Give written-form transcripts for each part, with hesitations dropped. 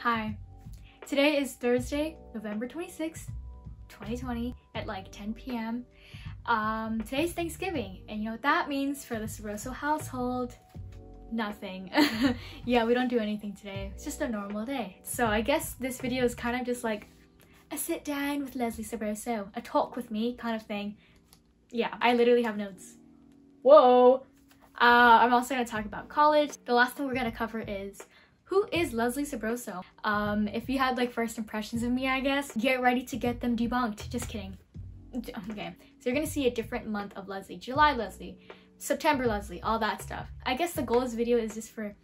Hi, today is Thursday, November 26th, 2020 at like 10 p.m. Today's Thanksgiving, and you know what that means for the Xoxo household? Nothing. Yeah, we don't do anything today. It's just a normal day. So I guess this video is kind of just like a sit down with Leslie Xoxo, a talk with me kind of thing. Yeah, I literally have notes. Whoa! I'm also gonna talk about college. The last thing we're gonna cover is who is Leslie Xoxo? If you had like first impressions of me, I guess, get ready to get them debunked. Just kidding. Okay, so you're gonna see a different month of Leslie. July Leslie, September Leslie, all that stuff. I guess the goal of this video is just for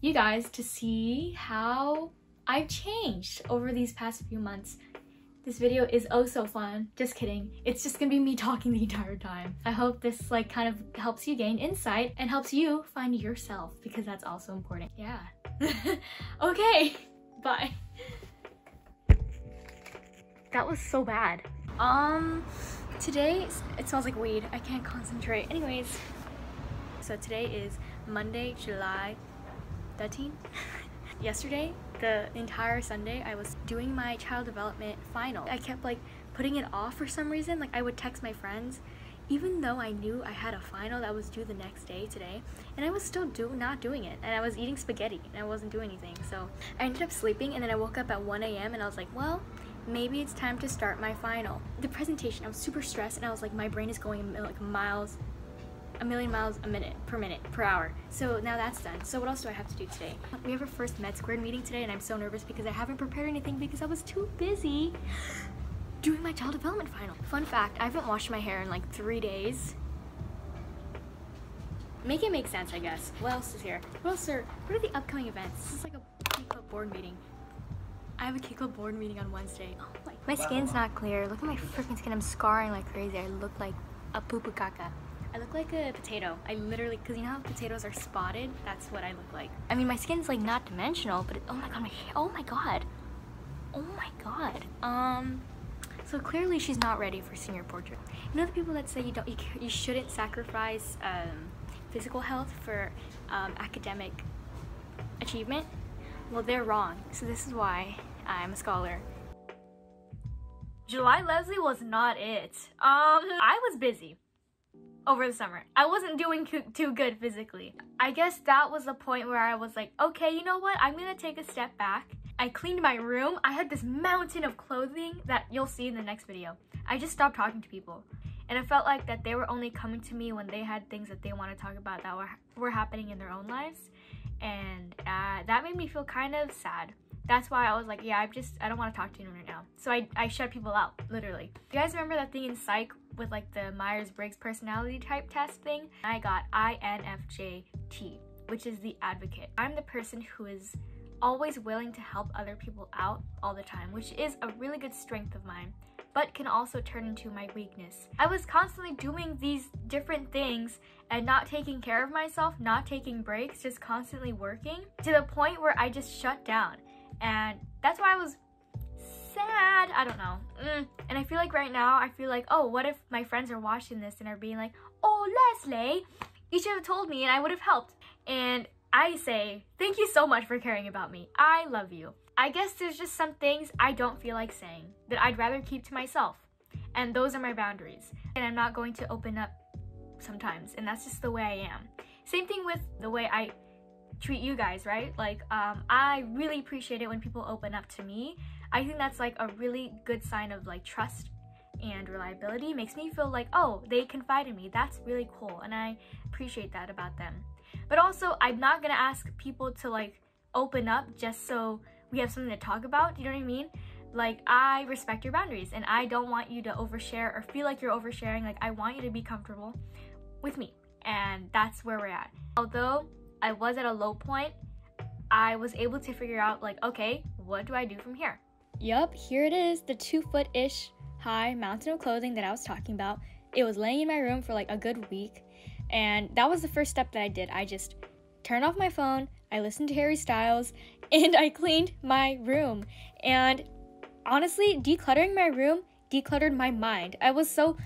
you guys to see how I've changed over these past few months. This video is oh so fun. Just kidding. It's just gonna be me talking the entire time. I hope this like kind of helps you gain insight and helps you find yourself, because that's also important. Yeah. Okay, bye. That was so bad. Today it smells like weed. I can't concentrate. Anyways, so today is Monday, July 13th. Yesterday, the entire Sunday, I was doing my child development final. I kept like putting it off for some reason. Like I would text my friends, even though I knew I had a final that was due the next day today, and I was still not doing it. And I was eating spaghetti and I wasn't doing anything. So I ended up sleeping, and then I woke up at 1 a.m. and I was like, well, maybe it's time to start my final. The presentation, I was super stressed, and I was like, my brain is going like a million miles per hour. So now that's done. So what else do I have to do today? We have our first med squared meeting today, and I'm so nervous because I haven't prepared anything because I was too busy doing my child development final. Fun fact, I haven't washed my hair in like 3 days. Make it make sense, I guess. What else is here? What are the upcoming events? This is like a K Club board meeting. I have a K Club board meeting on Wednesday. Oh my skin's not clear. Look at my freaking skin. I'm scarring like crazy. I look like a poo-poo caca. I look like a potato. I literally, because you know how potatoes are spotted? That's what I look like. I mean, my skin's like not dimensional, but oh my god, my hair, oh my god. Oh my god. So clearly she's not ready for senior portrait. You know the people that say you shouldn't sacrifice physical health for academic achievement? Well, they're wrong. So this is why I'm a scholar. July Leslie was not it. I was busy over the summer. I wasn't doing too good physically. I guess that was the point where I was like, okay, you know what? I'm gonna take a step back. I cleaned my room. I had this mountain of clothing that you'll see in the next video. I just stopped talking to people. And it felt like that they were only coming to me when they had things that they want to talk about that were happening in their own lives. And that made me feel kind of sad. That's why I was like, yeah, I don't want to talk to anyone right now. So I shut people out, literally. You guys remember that thing in psych with like the Myers-Briggs personality type test thing? I got INFJT, which is the advocate. I'm the person who is always willing to help other people out all the time, which is a really good strength of mine, but can also turn into my weakness. I was constantly doing these different things and not taking care of myself, not taking breaks, just constantly working to the point where I just shut down. And that's why I was sad. I don't know. And I feel like right now, I feel like, oh, what if my friends are watching this and are being like, oh, Leslie, you should have told me and I would have helped. And I say, thank you so much for caring about me. I love you. I guess there's just some things I don't feel like saying that I'd rather keep to myself. And those are my boundaries. And I'm not going to open up sometimes. And that's just the way I am. Same thing with the way I treat you guys, right? Like, I really appreciate it when people open up to me. I think that's like a really good sign of like trust and reliability. It makes me feel like, oh, they confide in me. That's really cool. And I appreciate that about them. But also, I'm not gonna ask people to like open up just so we have something to talk about. You know what I mean? Like, I respect your boundaries and I don't want you to overshare or feel like you're oversharing. Like, I want you to be comfortable with me. And that's where we're at. Although I was at a low point, I was able to figure out like, okay, what do I do from here? Yup, here it is, the 2-foot-ish high mountain of clothing that I was talking about. It was laying in my room for like a good week. And that was the first step that I did. I just turned off my phone, I listened to Harry Styles, and I cleaned my room. And honestly, decluttering my room decluttered my mind. It was so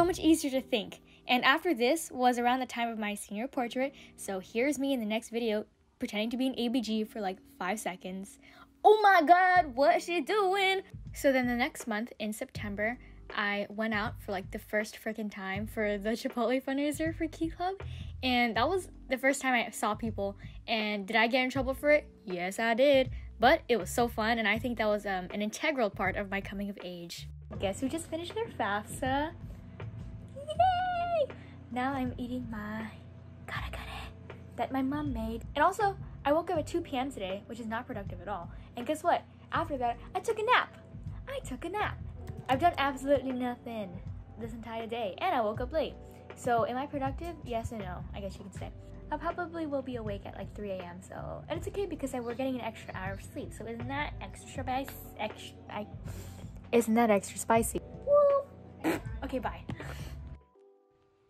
much easier to think. And after this was around the time of my senior portrait, so here's me in the next video pretending to be an ABG for like 5 seconds. Oh my god, what's she doing? So then the next month in September, I went out for like the first freaking time for the Chipotle fundraiser for Key Club. And that was the first time I saw people. And did I get in trouble for it? Yes, I did. But it was so fun, and I think that was an integral part of my coming of age. Guess who just finished their FAFSA? Yay! Now I'm eating my kare that my mom made. And also, I woke up at 2 p.m. today, which is not productive at all. And guess what? After that, I took a nap. I've done absolutely nothing this entire day, and I woke up late. So am I productive? Yes and no, I guess you could say. I probably will be awake at like 3 a.m. so, and it's okay because we're getting an extra hour of sleep. So isn't that extra spicy? Woo! Okay, bye.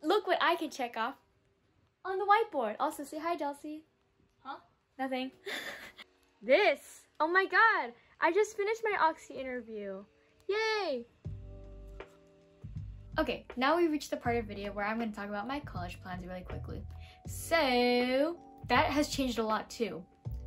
Look what I can check off on the whiteboard. Also, say hi, Chelsea. Huh? Nothing. This. Oh my god. I just finished my Oxy interview. Yay! Okay, now we reached the part of the video where I'm going to talk about my college plans really quickly. So, that has changed a lot too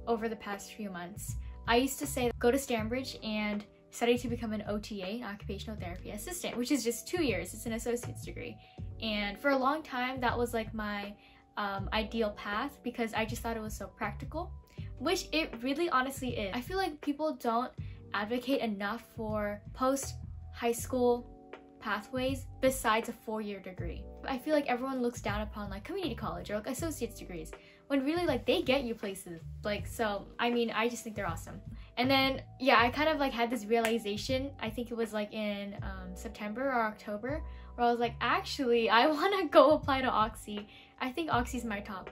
over the past few months. I used to say go to Stanbridge and study to become an OTA, an occupational therapy assistant, which is just 2 years. It's an associate's degree. And for a long time, that was like my ideal path because I just thought it was so practical, which it really honestly is. I feel like people don't advocate enough for post-high school pathways besides a 4-year degree. I feel like everyone looks down upon like community college or like associate's degrees when really like they get you places. Like, so I mean, I just think they're awesome. And then yeah, I kind of like had this realization, I think it was like in September or October, where I was like, actually I want to go apply to Oxy. I think Oxy's my top.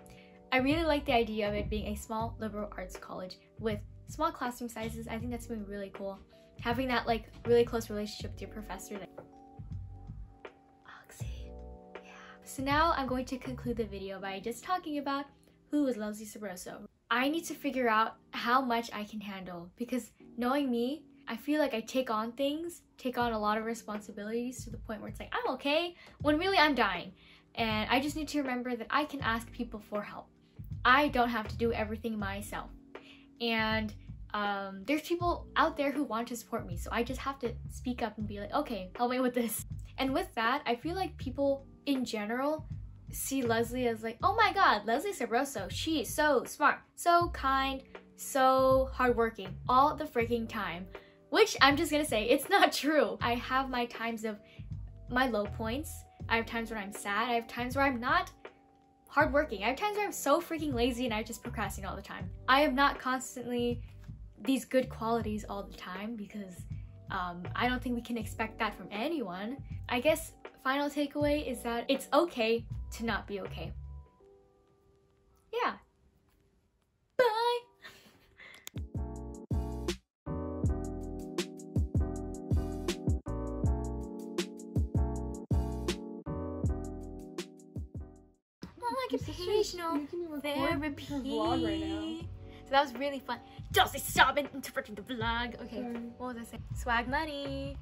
I really like the idea of it being a small liberal arts college with small classroom sizes. I think that's been really cool. Having that like really close relationship with your professor. Oxy, yeah. So now I'm going to conclude the video by just talking about who is Leslie Sabroso. I need to figure out how much I can handle because knowing me, I feel like I take on a lot of responsibilities to the point where it's like, I'm okay, when really I'm dying. And I just need to remember that I can ask people for help. I don't have to do everything myself. And there's people out there who want to support me, so I just have to speak up and be like, okay, help me with this. And with that, I feel like people in general see Leslie as like, oh my god, Leslie Sabroso, she is so smart, so kind, so hardworking all the freaking time. Which I'm just gonna say, it's not true. I have my times of my low points. I have times where I'm sad. I have times where I'm not hardworking. I have times where I'm so freaking lazy and I just procrastinate all the time. I am not constantly these good qualities all the time because I don't think we can expect that from anyone. I guess final takeaway is that it's okay to not be okay. Yeah. Bye! Occupational therapy. Vlog right now. So that was really fun. Just stop interrupting the vlog. Okay, what was I saying? Swag money.